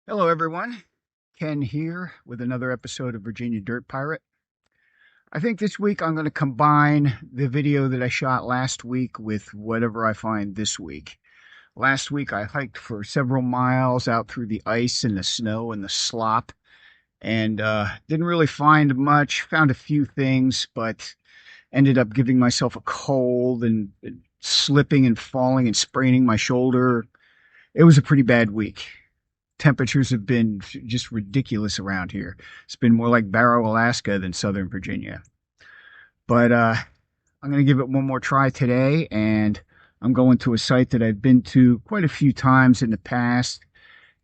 Hello, everyone. Ken here with another episode of Virginia Dirt Pirate. I think this week I'm going to combine the video that I shot last week with whatever I find this week. Last week I hiked for several miles out through the ice and the snow and the slop and didn't really find much. Found a few things, but ended up giving myself a cold and slipping and falling and spraining my shoulder. It was a pretty bad week. Temperatures have been just ridiculous around here. It's been more like Barrow, Alaska than Southern Virginia. But I'm going to give it one more try today, and I'm going to a site that I've been to quite a few times in the past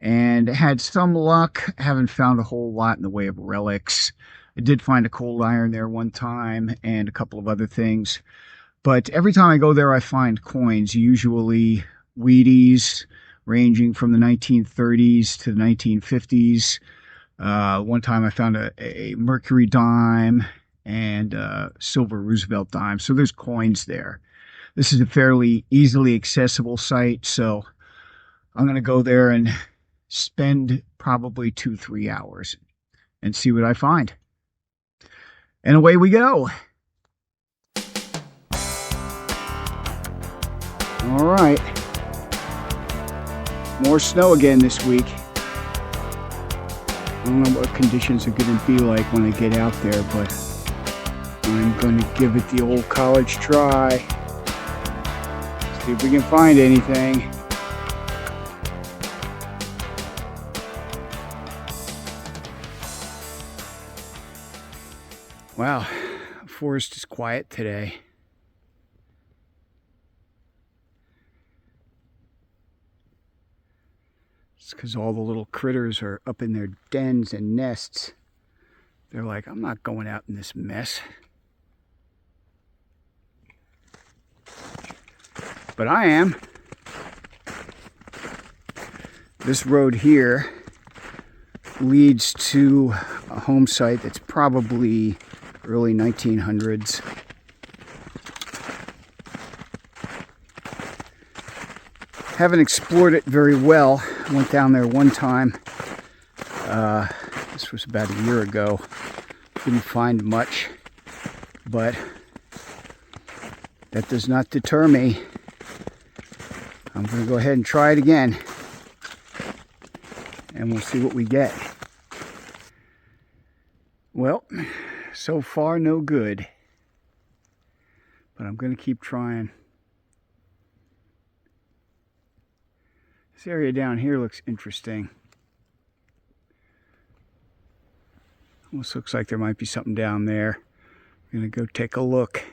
and had some luck. Haven't found a whole lot in the way of relics. I did find a cold iron there one time and a couple of other things. But every time I go there, I find coins, usually Wheaties, ranging from the 1930s to the 1950s. One time I found a Mercury dime and a silver Roosevelt dime. So there's coins there. This is a fairly easily accessible site, so I'm going to go there and spend probably 2-3 hours and see what I find. And away we go. All right. More snow again this week. I don't know what conditions are going to be like when I get out there, but I'm going to give it the old college try. See if we can find anything. Wow, the forest is quiet today. It's because all the little critters are up in their dens and nests. They're like, I'm not going out in this mess. But I am. This road here leads to a home site that's probably early 1900s. Haven't explored it very well. I went down there one time. This was about a year ago. Didn't find much, but that does not deter me. I'm going to go ahead and try it again, and we'll see what we get. Well, so far no good, but I'm going to keep trying. This area down here looks interesting. Almost looks like there might be something down there. I'm gonna go take a look.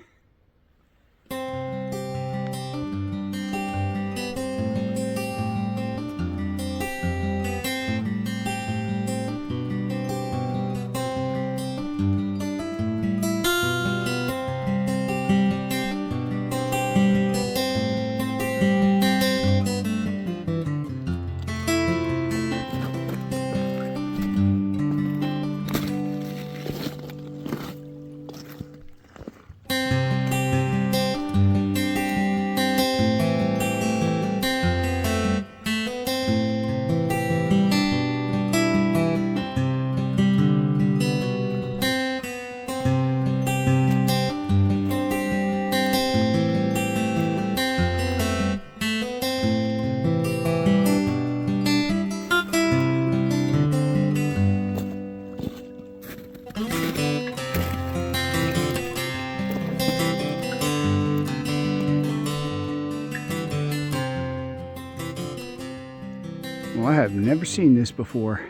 Well, I have never seen this before.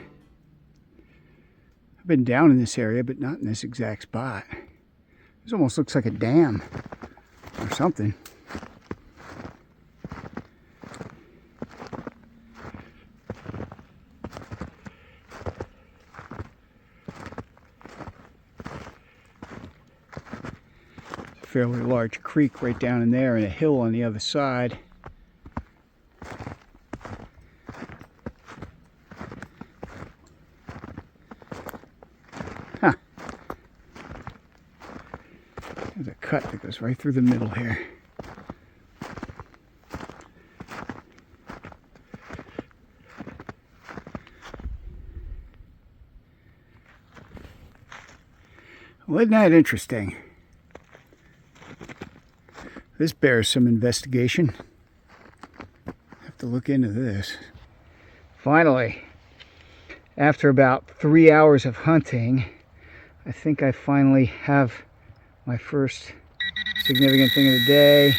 I've been down in this area, but not in this exact spot. This almost looks like a dam or something. It's a fairly large creek right down in there and a hill on the other side. There's a cut that goes right through the middle here. Well, isn't that interesting? This bears some investigation. Have to look into this. Finally, after about 3 hours of hunting, I think I finally have my first significant thing of the day.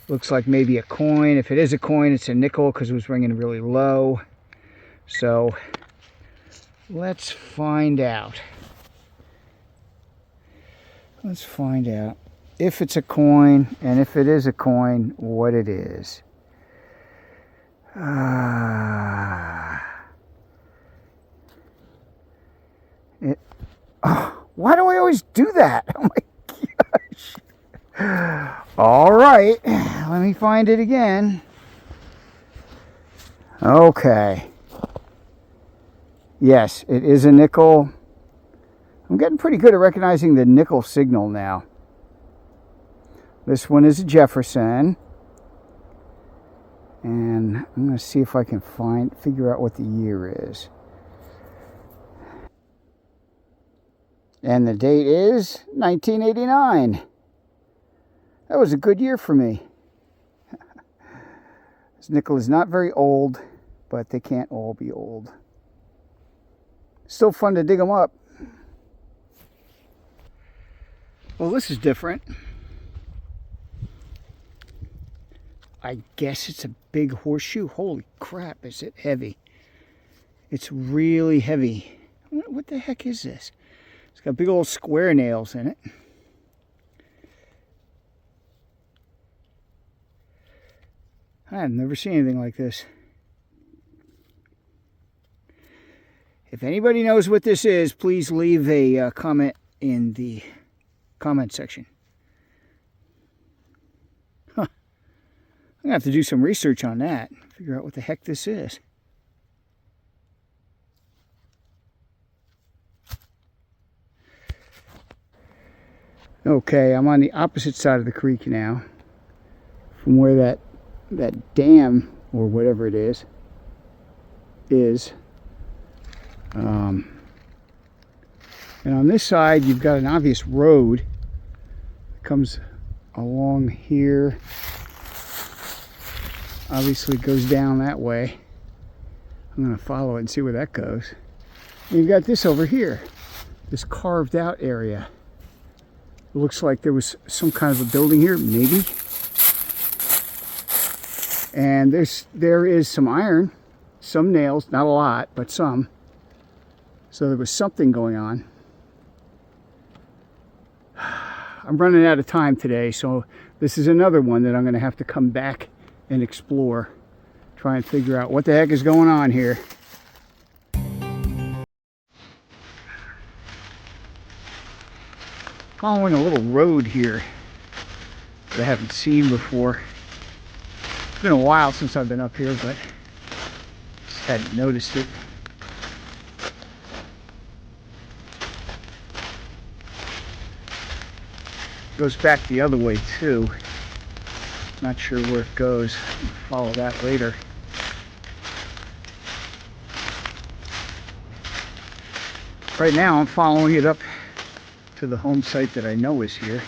Looks like maybe a coin. If it is a coin, it's a nickel because it was ringing really low. So let's find out. Let's find out if it's a coin, and if it is a coin, what it is. Why do I always do that? Oh my gosh. All right, let me find it again. Okay. Yes, it is a nickel. I'm getting pretty good at recognizing the nickel signal now. This one is a Jefferson. And I'm going to see if I can figure out what the year is. And the date is 1989. That was a good year for me. This nickel is not very old, but they can't all be old. Still fun to dig them up. Well, this is different. I guess it's a big horseshoe. Holy crap, is it heavy. It's really heavy. What the heck is this? It's got big old square nails in it. I've never seen anything like this. If anybody knows what this is, please leave a comment in the comment section. Huh. I'm going to have to do some research on that. Figure out what the heck this is. Okay, I'm on the opposite side of the creek now. From where that dam, or whatever it is. And on this side, you've got an obvious road that comes along here. Obviously, it goes down that way. I'm going to follow it and see where that goes. And you've got this over here, this carved out area. It looks like there was some kind of a building here, maybe. And there is some iron, some nails, not a lot, but some. So there was something going on. I'm running out of time today, so this is another one that I'm going to have to come back and explore. Try and figure out what the heck is going on here. Following a little road here that I haven't seen before. It's been a while since I've been up here, but just hadn't noticed it. Goes back the other way too. Not sure where it goes. Follow that later. Right now I'm following it up to the home site that I know is here.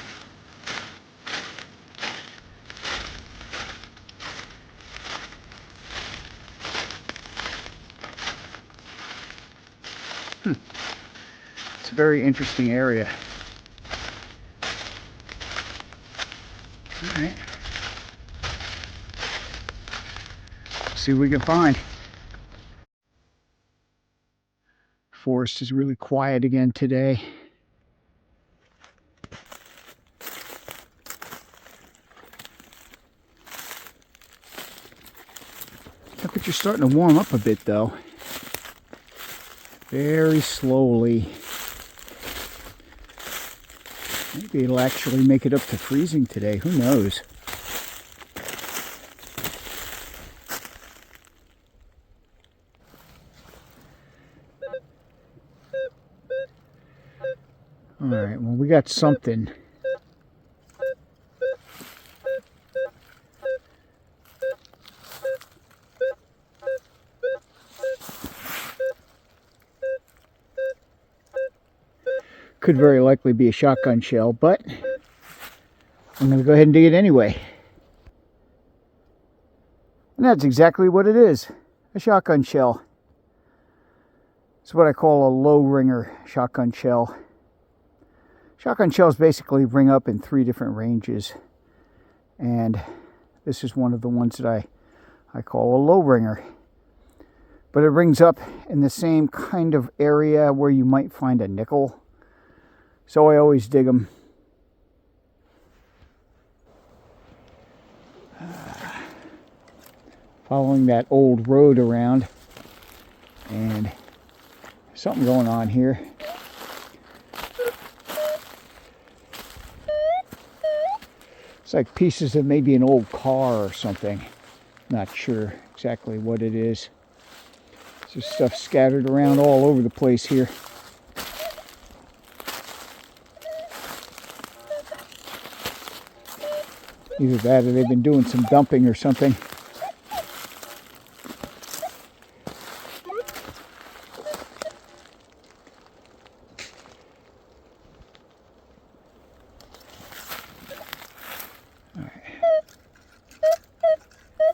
It's a very interesting area. All right. See what we can find. Forest is really quiet again today. Temperature's starting to warm up a bit though. Very slowly. Maybe it'll actually make it up to freezing today. Who knows? All right, well, we got something. Could very likely be a shotgun shell, but I'm going to go ahead and dig it anyway. And that's exactly what it is, a shotgun shell. It's what I call a low ringer shotgun shell. Shotgun shells basically ring up in 3 different ranges, and this is one of the ones that I call a low ringer. But it rings up in the same kind of area where you might find a nickel, so I always dig them. Following that old road around, and something going on here. It's like pieces of maybe an old car or something. Not sure exactly what it is. There's stuff scattered around all over the place here. Either that or they've been doing some dumping or something.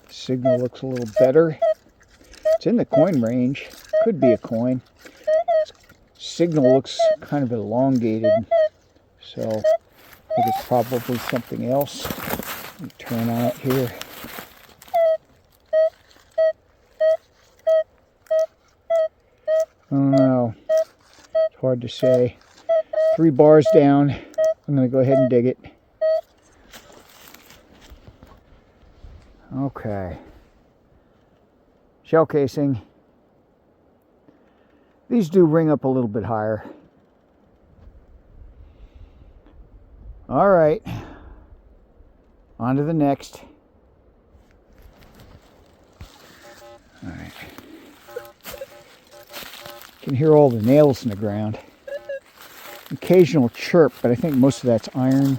Signal looks a little better. It's in the coin range. Could be a coin. Signal looks kind of elongated, so I think it's probably something else. Let me turn on it here. I don't know. It's hard to say. 3 bars down. I'm going to go ahead and dig it. Okay. Shell casing. These do ring up a little bit higher. All right. On to the next. All right. You can hear all the nails in the ground. Occasional chirp, but I think most of that's iron.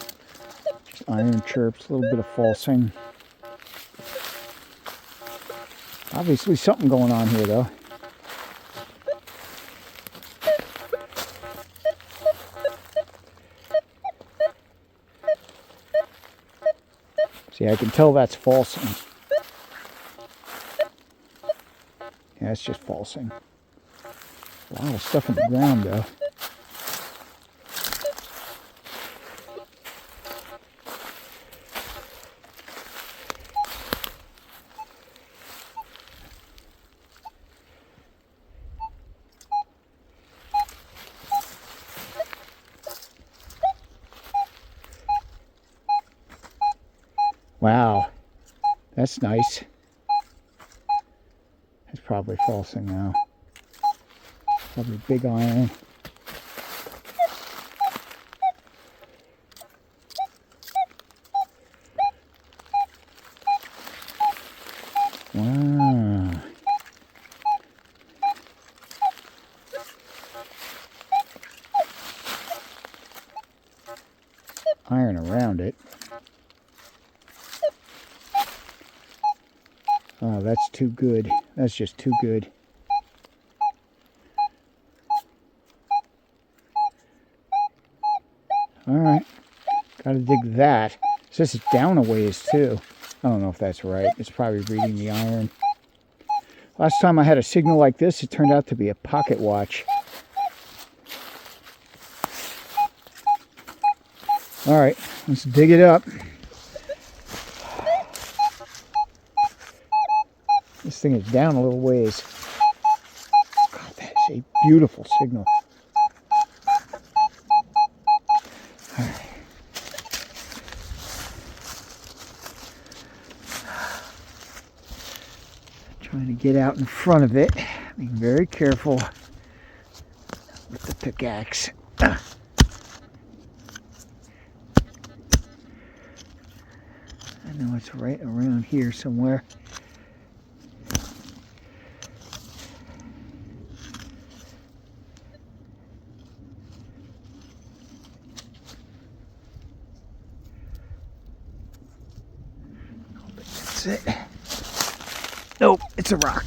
Just iron chirps, a little bit of falsing. Obviously something going on here though. See, I can tell that's falsing. Yeah, it's just falsing. A lot of stuff in the ground though. Wow, that's nice. It's probably falsing now. Probably big iron. Wow. Iron around it. Oh, that's too good. That's just too good. Alright. Gotta dig that. It says it's down a ways too. I don't know if that's right. It's probably reading the iron. Last time I had a signal like this, it turned out to be a pocket watch. Alright, let's dig it up. This thing is down a little ways. God, that is a beautiful signal. All right. Trying to get out in front of it. Being very careful with the pickaxe. I know it's right around here somewhere. That's it. Nope, it's a rock.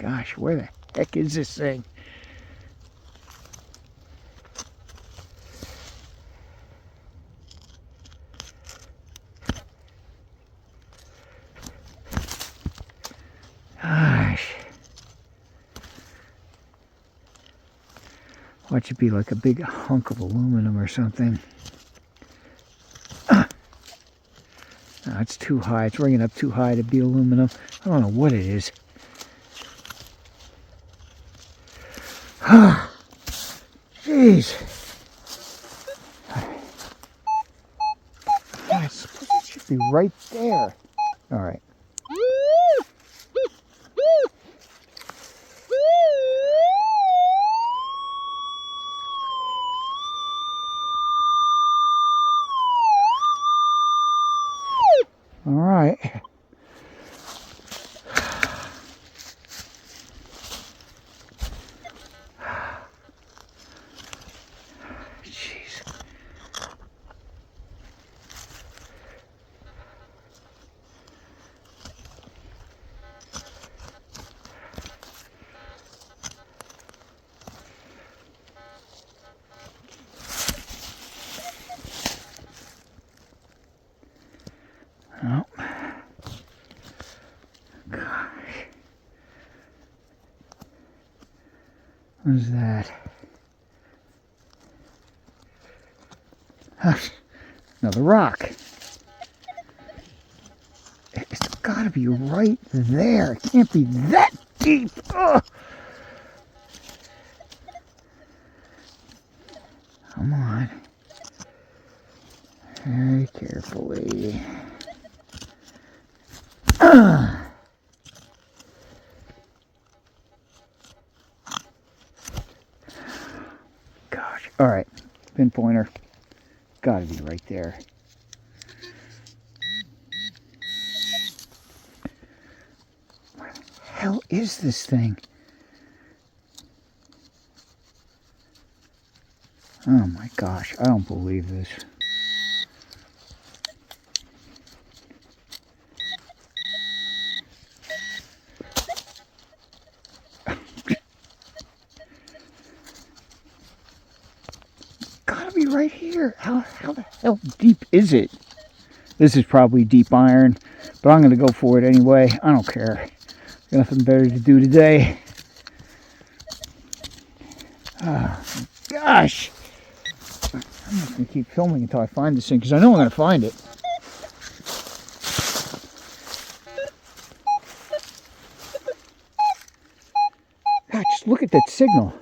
gosh, where the heck is this thing? Gosh. Watch it be like a big hunk of aluminum or something. No, it's too high. It's ringing up too high to be aluminum. I don't know what it is. Jeez. I suppose it should be right there. All right. All right. Jeez. Oh. Gosh. What is that? Another rock. It's got to be right there. It can't be that deep. Ugh. Come on. Very carefully. Gosh. All right. Pinpointer. Got to be right there. Where the hell is this thing? Oh my gosh. I don't believe this. Gotta be right here. How the hell deep is it? This is probably deep iron, but I'm gonna go for it anyway. I don't care. Got nothing better to do today. Oh gosh. I'm just gonna keep filming until I find this thing because I know I'm gonna find it. God, just look at that signal.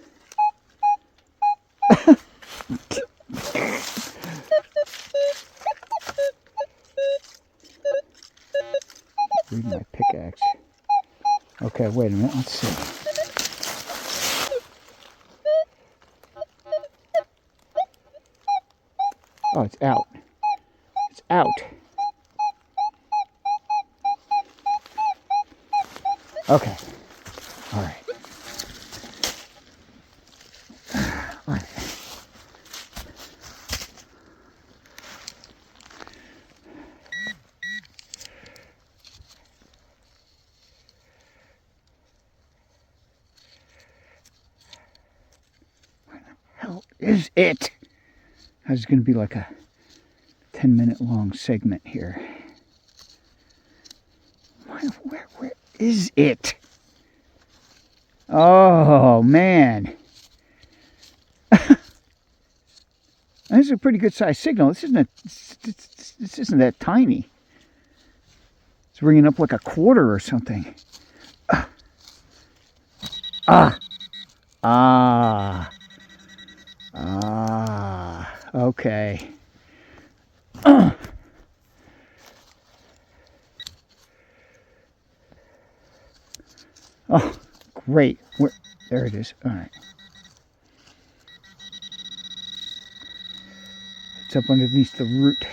Read my pickaxe. Okay, wait a minute. Let's see. Oh, it's out. It's out. Okay. All right. All right. Hell is it? This is going to be like a 10-minute long segment here. Where is it? Oh man, this is a pretty good sized signal. This isn't that tiny. It's ringing up like a quarter or something. Okay. Oh, great. There it is. All right. It's up underneath the root.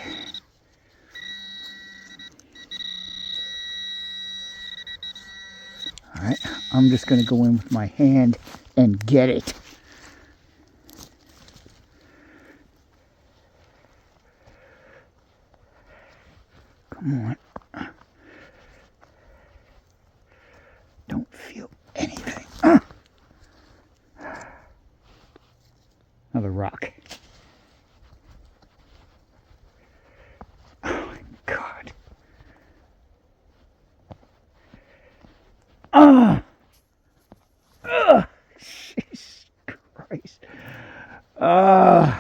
All right. I'm just going to go in with my hand and get it. Come on. Don't feel anything. Oh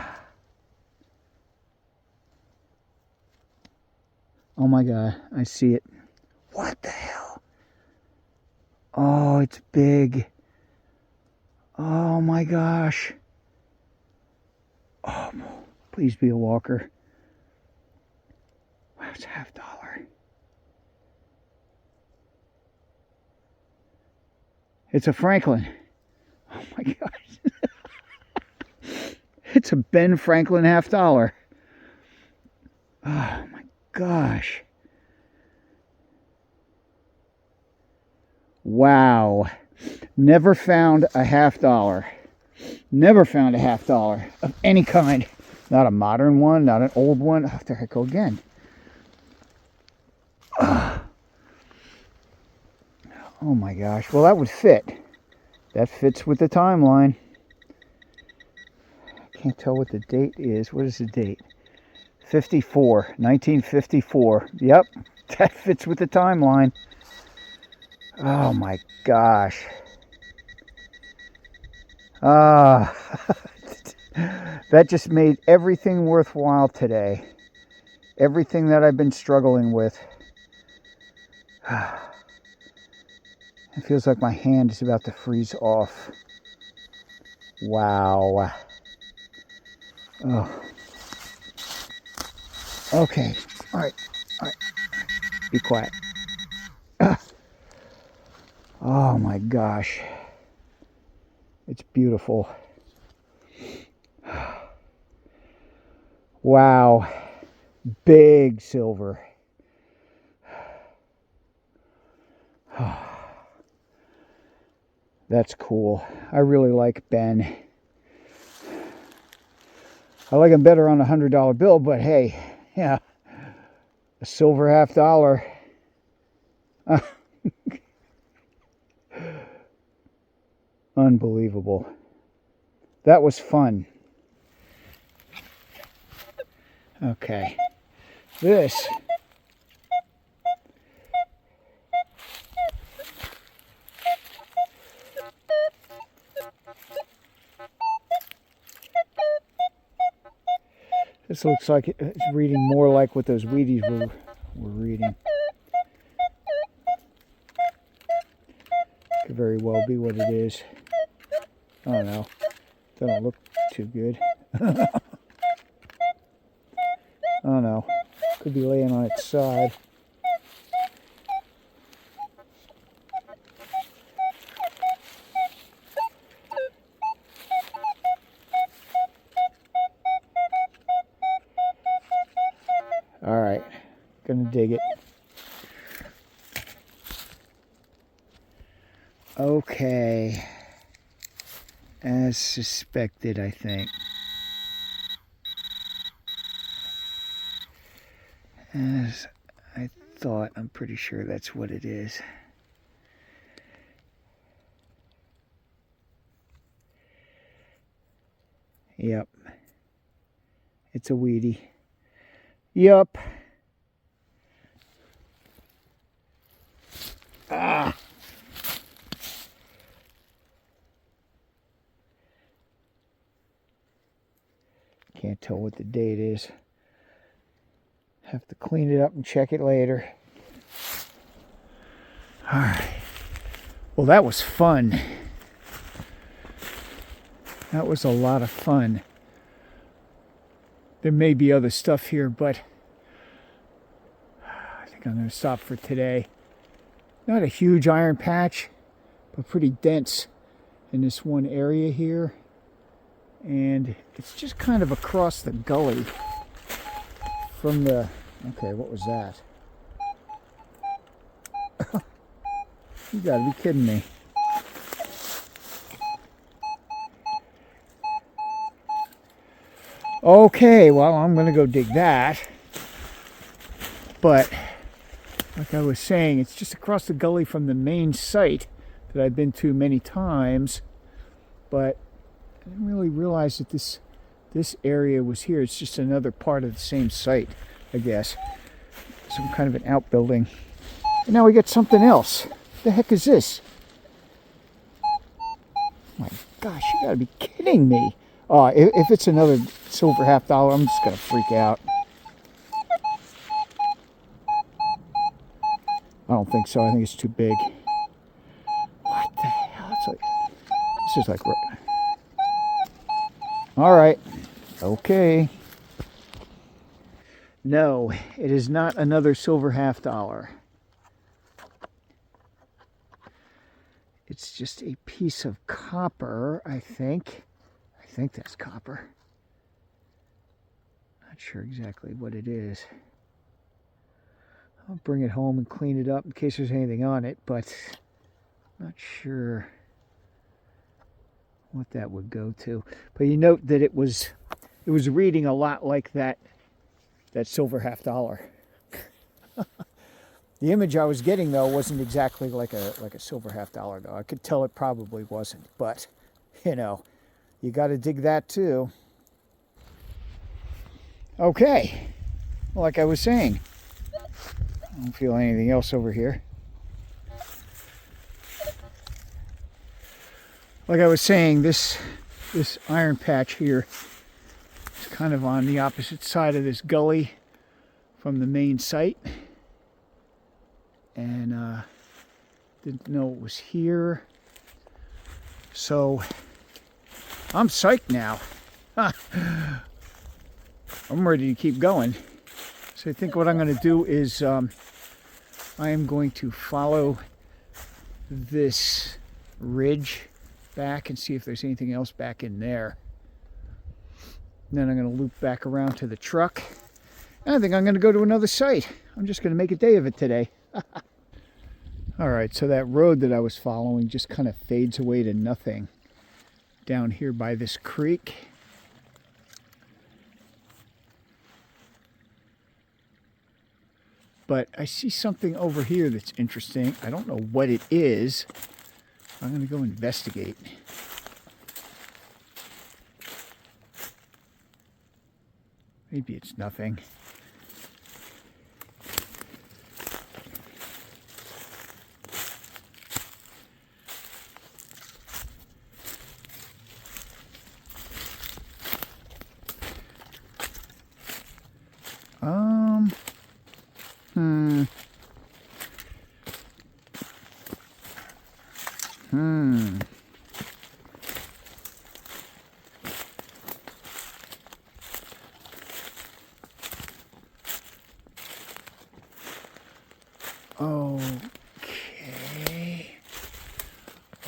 my God, I see it. What the hell? Oh, it's big. Oh my gosh. Oh, please be a walker. Wow, it's $50. It's a Franklin. Oh my gosh. It's a Ben Franklin $50. Oh my gosh. Wow. Never found a $50. Never found a $50 of any kind. Not a modern one, not an old one. Oh, there I go again. Oh my gosh. Well, that would fit. That fits with the timeline. I can't tell what the date is. What is the date? 1954. Yep, that fits with the timeline. Oh my gosh. That just made everything worthwhile today. Everything that I've been struggling with. It feels like my hand is about to freeze off. Wow. Oh. Okay. All right. Be quiet. Oh my gosh. It's beautiful. Wow. Big silver. That's cool. I really like Ben. I like him better on a $100 bill, but hey, yeah, a silver $50. Unbelievable. That was fun. Okay. This looks like it's reading more like what those Wheaties were reading. Could very well be what it is. I don't know. Doesn't look too good. I don't know. Could be laying on its side. Alright, gonna dig it. Okay. As suspected, I think. As I thought, I'm pretty sure that's what it is. Yep. It's a Wheatie. Yup. Ah. Can't tell what the date is. Have to clean it up and check it later. Alright. Well, that was fun. That was a lot of fun. There may be other stuff here, but I think I'm going to stop for today. Not a huge iron patch, but pretty dense in this one area here. And it's just kind of across the gully from the... Okay, what was that? You gotta be kidding me. Okay, well, I'm gonna go dig that. But, like I was saying, it's just across the gully from the main site that I've been to many times. But I didn't really realize that this area was here. It's just another part of the same site, I guess. Some kind of an outbuilding. And now we get something else. What the heck is this? My gosh, you gotta be kidding me. If it's another silver half dollar, I'm just going to freak out. I don't think so. I think it's too big. What the hell? It's like, this is like... All right. Okay. No, it is not another silver half dollar. It's just a piece of copper, I think. I think that's copper. Not sure exactly what it is. I'll bring it home and clean it up in case there's anything on it, but not sure what that would go to. But you note that it was reading a lot like that silver half dollar. The image I was getting though wasn't exactly like a silver half dollar though. I could tell it probably wasn't, but you know, you got to dig that too. Okay, well, like I was saying, I don't feel anything else over here. Like I was saying, this iron patch here is kind of on the opposite side of this gully from the main site. And didn't know it was here. So I'm psyched now. I'm ready to keep going. So I think what I'm going to do is I am going to follow this ridge back and see if there's anything else back in there. Then I'm going to loop back around to the truck. And I think I'm going to go to another site. I'm just going to make a day of it today. All right, so that road that I was following just kind of fades away to nothing down here by this creek. But I see something over here that's interesting. I don't know what it is. I'm going to go investigate. Maybe it's nothing.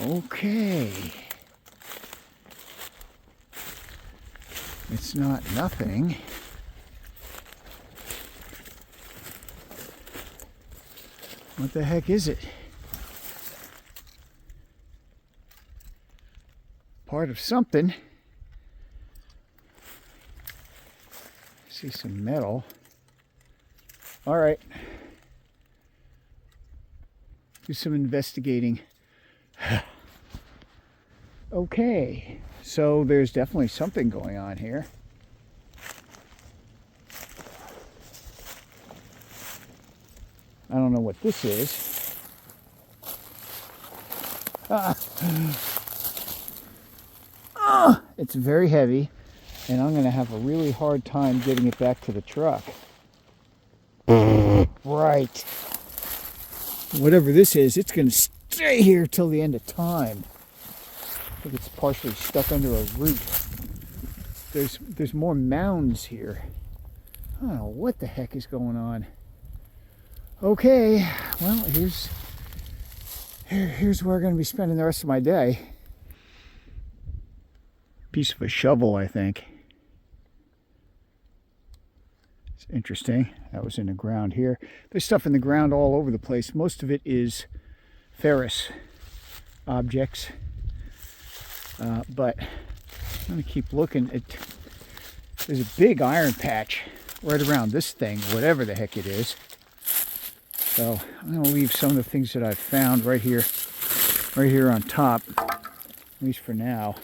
Okay. It's not nothing. What the heck is it? Part of something. I see some metal. All right. Do some investigating. Okay, so there's definitely something going on here. I don't know what this is. It's very heavy, and I'm going to have a really hard time getting it back to the truck. Right. Whatever this is, it's going to stay here till the end of time. I think it's partially stuck under a root. There's more mounds here. I don't know what the heck is going on. Okay, well, here's where I'm going to be spending the rest of my day. Piece of a shovel, I think. It's interesting. That was in the ground here. There's stuff in the ground all over the place. Most of it is ferrous objects. But I'm going to keep looking. There's a big iron patch right around this thing, whatever the heck it is. So I'm going to leave some of the things that I've found right here on top, at least for now.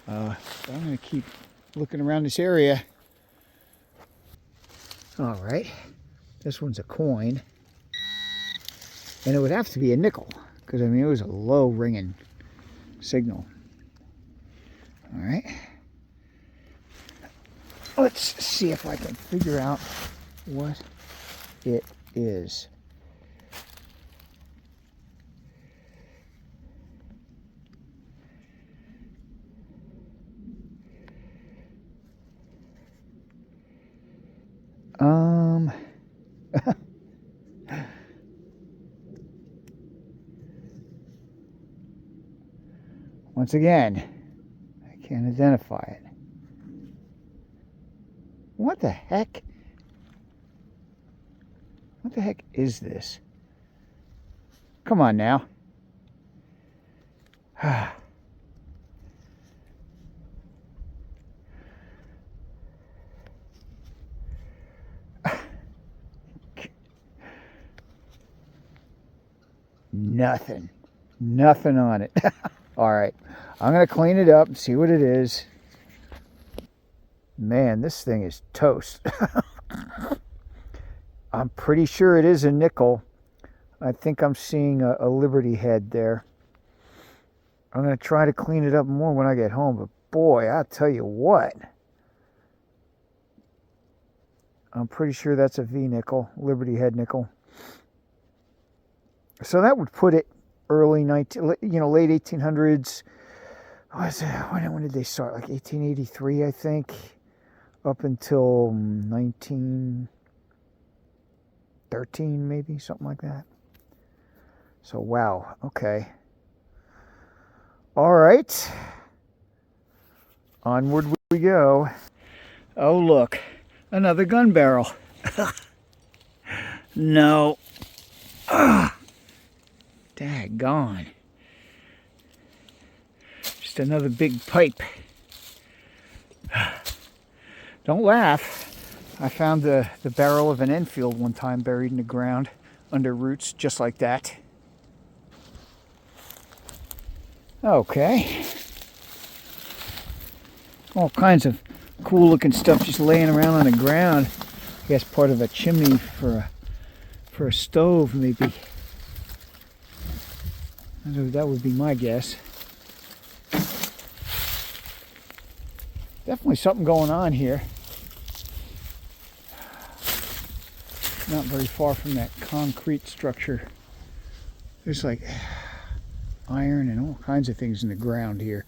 But I'm going to keep looking around this area. All right, this one's a coin, and it would have to be a nickel, because I mean it was a low ringing signal. All right. Let's see if I can figure out what it is. Once again, I can't identify it. What the heck? What the heck is this? Come on now. Nothing. Nothing on it. All right. I'm going to clean it up and see what it is. Man, this thing is toast. I'm pretty sure it is a nickel. I think I'm seeing a Liberty head there. I'm going to try to clean it up more when I get home. But boy, I'll tell you what. I'm pretty sure that's a V nickel, Liberty head nickel. So that would put it early late 1800s. When did they start? Like 1883, I think, up until 1913, maybe, something like that. So wow, okay. All right, onward we go. Oh look, another gun barrel. No. Daggone. Just another big pipe. Don't laugh. I found the barrel of an Enfield one time buried in the ground under roots, just like that. Okay. All kinds of cool looking stuff just laying around on the ground. I guess part of a chimney for a stove, maybe. That would be my guess. Definitely something going on here. Not very far from that concrete structure. There's like iron and all kinds of things in the ground here.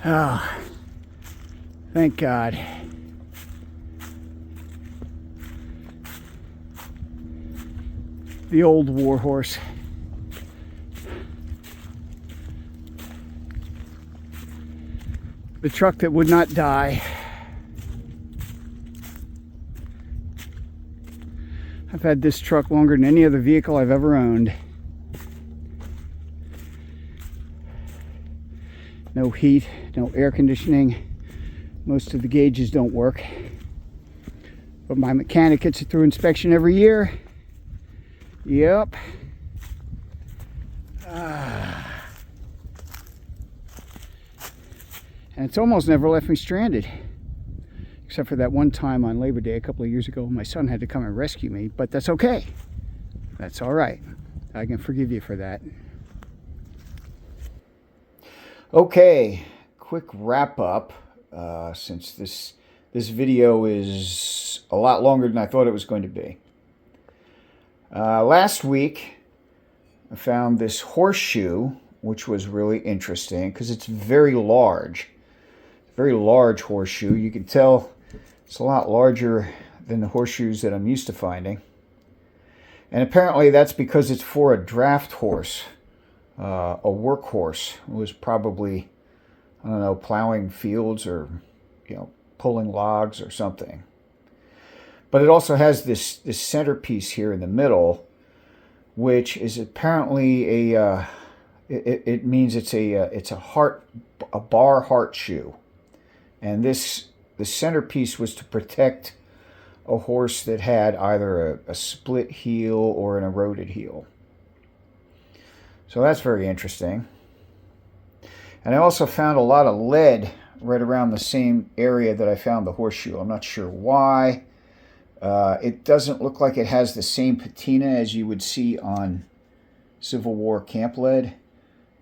Oh, thank God. The old warhorse. The truck that would not die. I've had this truck longer than any other vehicle I've ever owned. No heat, no air conditioning. Most of the gauges don't work. But my mechanic gets it through inspection every year. Yep. And it's almost never left me stranded. Except for that one time on Labor Day a couple of years ago, my son had to come and rescue me, but that's okay. That's all right. I can forgive you for that. Okay, quick wrap up, since this video is a lot longer than I thought it was going to be. Last week, I found this horseshoe, which was really interesting because it's very large. Very large horseshoe. You can tell it's a lot larger than the horseshoes that I'm used to finding. And apparently that's because it's for a draft horse, a workhorse. It was probably, I don't know, plowing fields or, pulling logs or something. But it also has this centerpiece here in the middle, which is apparently it means it's a bar heart shoe. And the centerpiece was to protect a horse that had either a split heel or an eroded heel. So that's very interesting. And I also found a lot of lead right around the same area that I found the horseshoe. I'm not sure why. It doesn't look like it has the same patina as you would see on Civil War camp lead.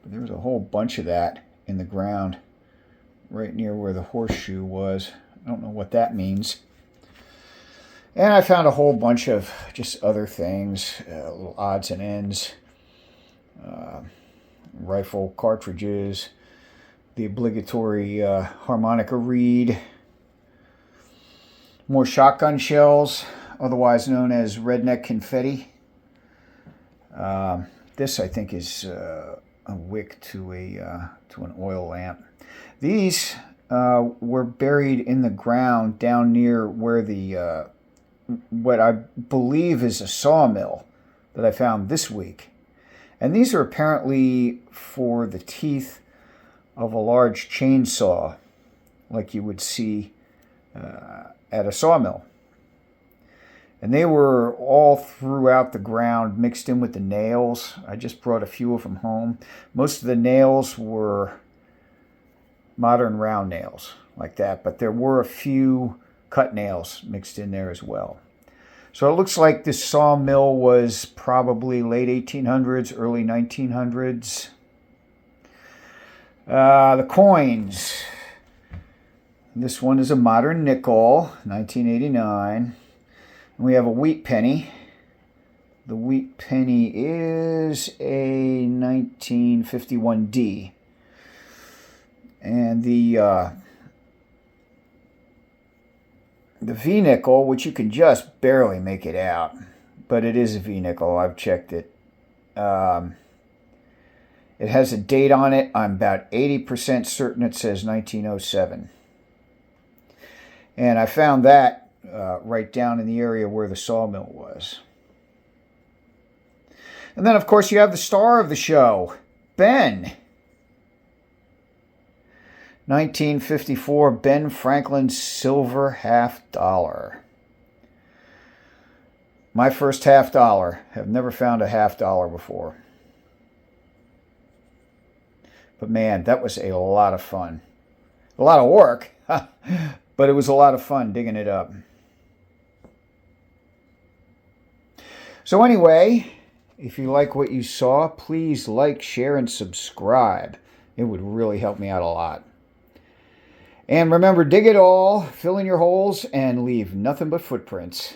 But there was a whole bunch of that in the ground. right near where the horseshoe was. I don't know what that means. And I found a whole bunch of just other things, little odds and ends, rifle cartridges, the obligatory harmonica reed, more shotgun shells, otherwise known as redneck confetti. This, I think, is a wick to an oil lamp. These were buried in the ground down near where the what I believe is a sawmill that I found this week. And these are apparently for the teeth of a large chainsaw, like you would see at a sawmill. And they were all throughout the ground, mixed in with the nails. I just brought a few of them home. Most of the nails were modern round nails, like that, but there were a few cut nails mixed in there as well. So it looks like this sawmill was probably late 1800s, early 1900s. The coins. This one is a modern nickel, 1989. And we have a wheat penny. The wheat penny is a 1951D. And the V-nickel, which you can just barely make it out, but it is a V-nickel. I've checked it. It has a date on it. I'm about 80% certain it says 1907. And I found that right down in the area where the sawmill was. And then, of course, you have the star of the show, Ben. 1954 Ben Franklin silver $50. My first $50. Have never found a $50 before. But man, that was a lot of fun. A lot of work, but it was a lot of fun digging it up. So anyway, if you like what you saw, please like, share, and subscribe. It would really help me out a lot. And remember, dig it all, fill in your holes, and leave nothing but footprints.